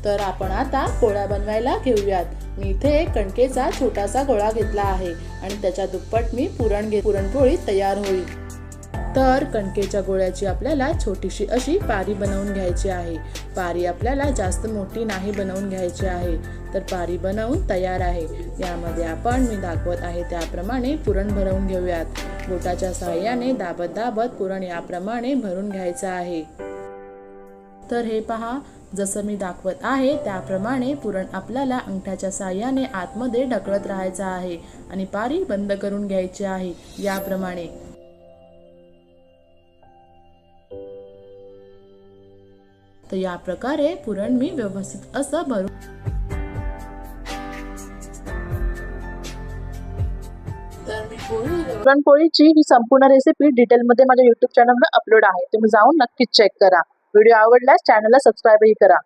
तर आपण आता पोळ्या बनवायला घेऊयात। मी इथे कणकेचा छोटासा गोळा घेतला आहे आणि त्याच्या दुप्पट मी पुरणपोळी तयार होईल। तर कणकेच्या गोळ्याची आपल्याला छोटीशी अशी पारी बनवून घ्यायची आहे। पारी आपल्याला जास्त मोठी नाही बनवून घ्यायची आहे। तर पारी बनवून तयार आहे। यामध्ये आपण मी दाखवत आहे त्याप्रमाणे पुरण भरवून घेऊयात। बोटाच्या सहाय्याने दाबत दाबत पुरण याप्रमाणे भरून घ्यायचं आहे। तर हे पहा, जसं मी दाखवत आहे त्याप्रमाणे पुरण आपल्याला अंगठ्याच्या सहाय्याने आतमध्ये ढकलत राहायचं आहे आणि पारी बंद करून घ्यायची आहे याप्रमाणे। तर या प्रकारे पुरण मी व्यवस्थित असं भरून पुरणपोळीची ही संपूर्ण रेसिपी डिटेलमध्ये माझ्या YouTube चॅनलवर अपलोड आहे। तुम्ही जाऊन नक्कीच चेक करा। व्हिडिओ आवडल्यास चॅनलला सबस्क्राईबही करा।